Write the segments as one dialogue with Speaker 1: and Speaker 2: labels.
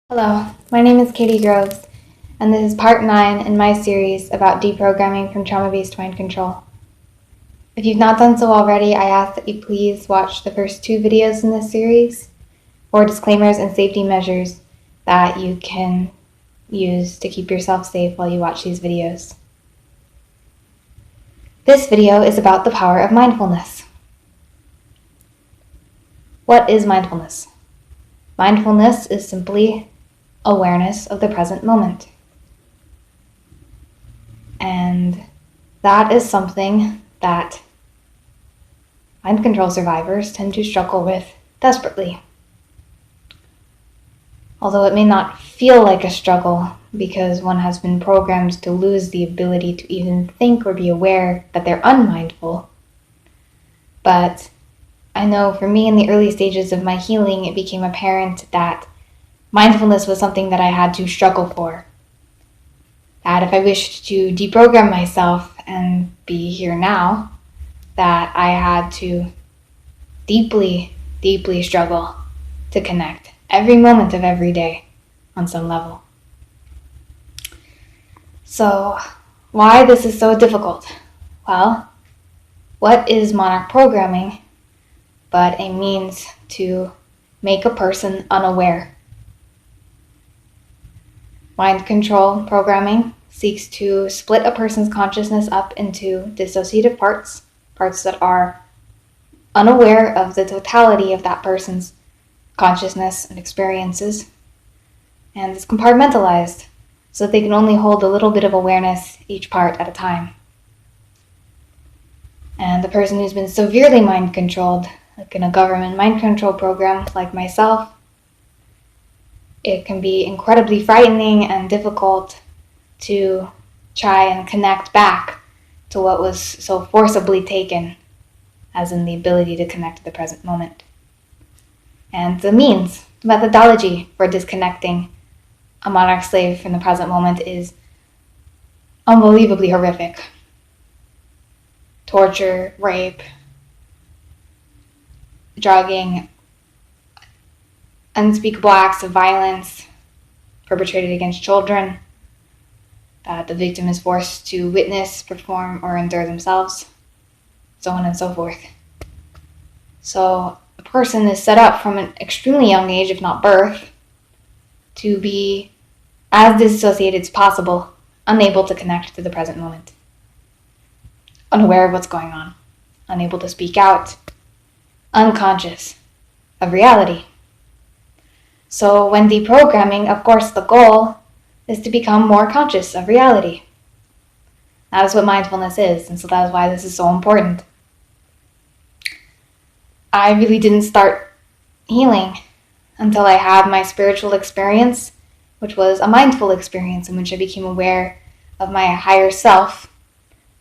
Speaker 1: Hello, my name is Katie Groves, and this is part 9 in my series about deprogramming from trauma-based mind control. If you've not done so already, I ask that you please watch the first 2 videos in this series for disclaimers and safety measures that you can use to keep yourself safe while you watch these videos. This video is about the power of mindfulness. What is mindfulness? Mindfulness is simply awareness of the present moment. And that is something that mind control survivors tend to struggle with desperately. Although it may not feel like a struggle because one has been programmed to lose the ability to even think or be aware that they're unmindful. But I know for me in the early stages of my healing, it became apparent that mindfulness was something that I had to struggle for. That if I wished to deprogram myself and be here now, that I had to deeply, deeply struggle to connect every moment of every day on some level. So, why this is so difficult? Well, what is Monarch programming but a means to make a person unaware? Mind control programming seeks to split a person's consciousness up into dissociative parts that are unaware of the totality of that person's consciousness and experiences, and it's compartmentalized so that they can only hold a little bit of awareness each part at a time. And the person who's been severely mind controlled, like in a government mind control program like myself, it can be incredibly frightening and difficult to try and connect back to what was so forcibly taken, as in the ability to connect to the present moment. And the methodology for disconnecting a monarch slave from the present moment is unbelievably horrific. Torture, rape, drugging, unspeakable acts of violence perpetrated against children that the victim is forced to witness, perform, or endure themselves, so on and so forth. So a person is set up from an extremely young age, if not birth, to be as dissociated as possible, unable to connect to the present moment, unaware of what's going on, unable to speak out, unconscious of reality. So when deprogramming, of course, the goal is to become more conscious of reality. That is what mindfulness is, and so that is why this is so important. I really didn't start healing until I had my spiritual experience, which was a mindful experience in which I became aware of my higher self,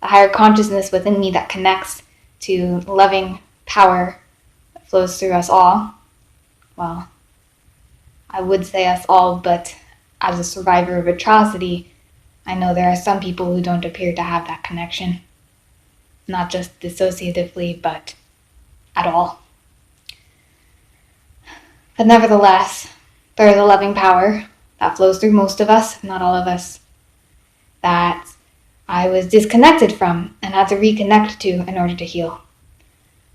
Speaker 1: a higher consciousness within me that connects to loving power that flows through us all. Well, I would say us all, but as a survivor of atrocity, I know there are some people who don't appear to have that connection. Not just dissociatively, but at all. But nevertheless, there is a loving power that flows through most of us, not all of us, that I was disconnected from and had to reconnect to in order to heal.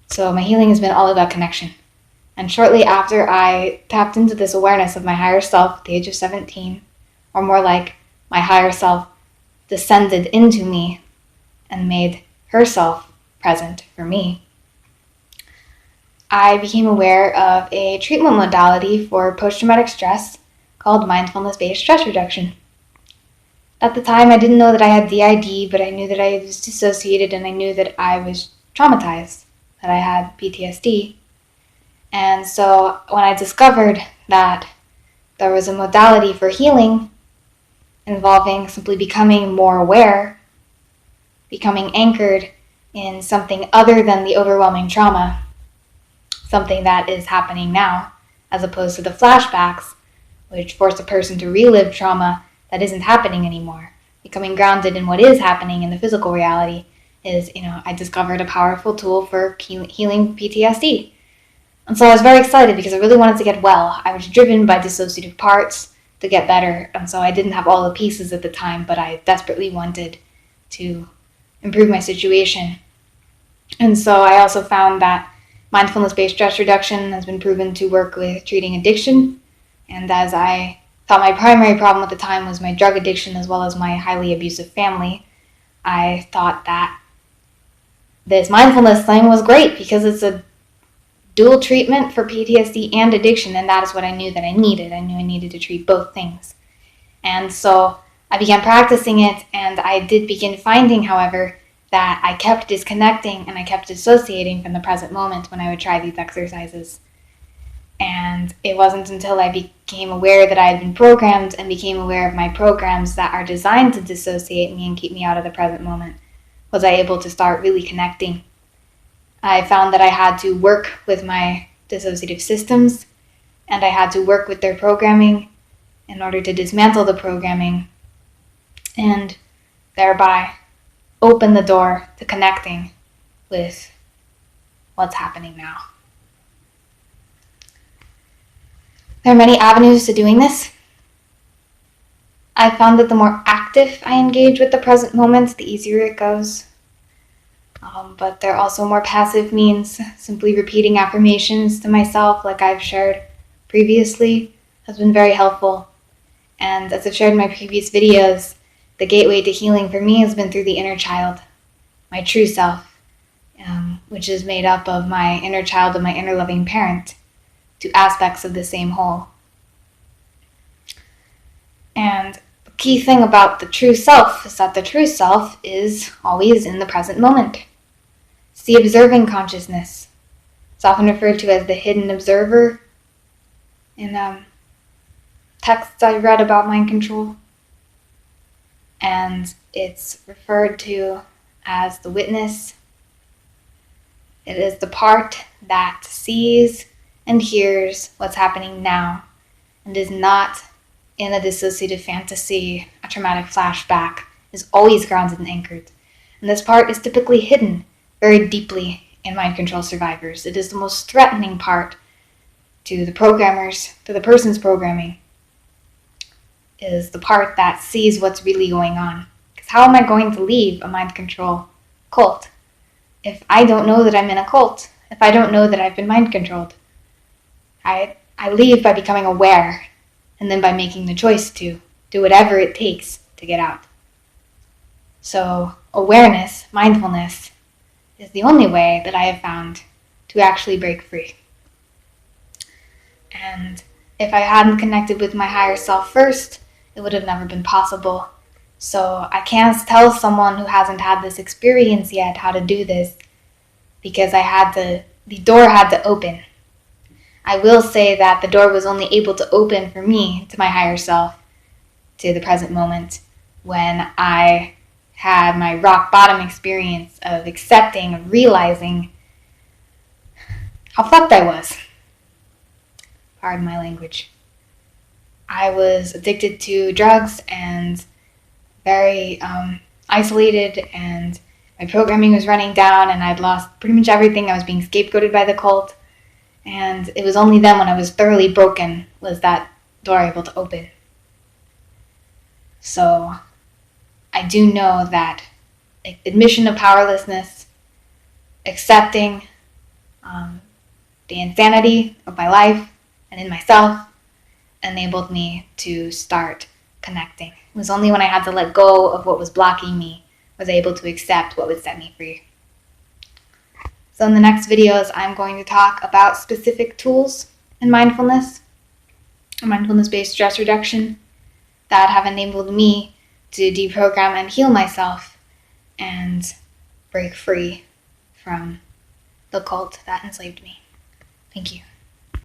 Speaker 1: So my healing has been all about connection. And shortly after I tapped into this awareness of my higher self at the age of 17, or more like my higher self descended into me and made herself present for me, I became aware of a treatment modality for post-traumatic stress called mindfulness-based stress reduction. At the time, I didn't know that I had DID, but I knew that I was dissociated and I knew that I was traumatized, that I had PTSD. And so when I discovered that there was a modality for healing involving simply becoming more aware, becoming anchored in something other than the overwhelming trauma, something that is happening now, as opposed to the flashbacks, which force a person to relive trauma that isn't happening anymore. Becoming grounded in what is happening in the physical reality is, I discovered a powerful tool for healing PTSD. And so I was very excited because I really wanted to get well. I was driven by dissociative parts to get better. And so I didn't have all the pieces at the time, but I desperately wanted to improve my situation. And so I also found that mindfulness-based stress reduction has been proven to work with treating addiction. And as I thought my primary problem at the time was my drug addiction as well as my highly abusive family, I thought that this mindfulness thing was great because it's a dual treatment for PTSD and addiction, and that is what I knew that I needed. I knew I needed to treat both things. And so I began practicing it, and I did begin finding, however, that I kept disconnecting and I kept dissociating from the present moment when I would try these exercises. And it wasn't until I became aware that I had been programmed and became aware of my programs that are designed to dissociate me and keep me out of the present moment was I able to start really connecting. I found that I had to work with my dissociative systems, and I had to work with their programming in order to dismantle the programming and thereby open the door to connecting with what's happening now. There are many avenues to doing this. I found that the more active I engage with the present moment, the easier it goes. But there are also more passive means. Simply repeating affirmations to myself, like I've shared previously, has been very helpful. And as I've shared in my previous videos, the gateway to healing for me has been through the inner child, my true self, which is made up of my inner child and my inner loving parent, two aspects of the same whole. And the key thing about the true self is that the true self is always in the present moment. It's the observing consciousness. It's often referred to as the hidden observer in texts I read about mind control. And it's referred to as the witness. It is the part that sees and hears what's happening now and is not in a dissociative fantasy, a traumatic flashback, is always grounded and anchored. And this part is typically hidden very deeply in mind control survivors. It is the most threatening part to the programmers, to the person's programming, is the part that sees what's really going on. Because how am I going to leave a mind control cult if I don't know that I'm in a cult, if I don't know that I've been mind controlled? I leave by becoming aware and then by making the choice to do whatever it takes to get out. So awareness, mindfulness, is the only way that I have found to actually break free. And if I hadn't connected with my higher self first, it would have never been possible. So I can't tell someone who hasn't had this experience yet how to do this, because the door had to open. I will say that the door was only able to open for me to my higher self, to the present moment, when I had my rock bottom experience of accepting, of realizing how fucked I was. Pardon my language. I was addicted to drugs and very isolated, and my programming was running down, and I'd lost pretty much everything. I was being scapegoated by the cult, and it was only then, when I was thoroughly broken, was that door able to open. So I do know that admission of powerlessness, accepting the insanity of my life and in myself, enabled me to start connecting. It was only when I had to let go of what was blocking me was I able to accept what would set me free. So in the next videos, I'm going to talk about specific tools in mindfulness, or mindfulness-based stress reduction, that have enabled me to deprogram and heal myself and break free from the cult that enslaved me. Thank you.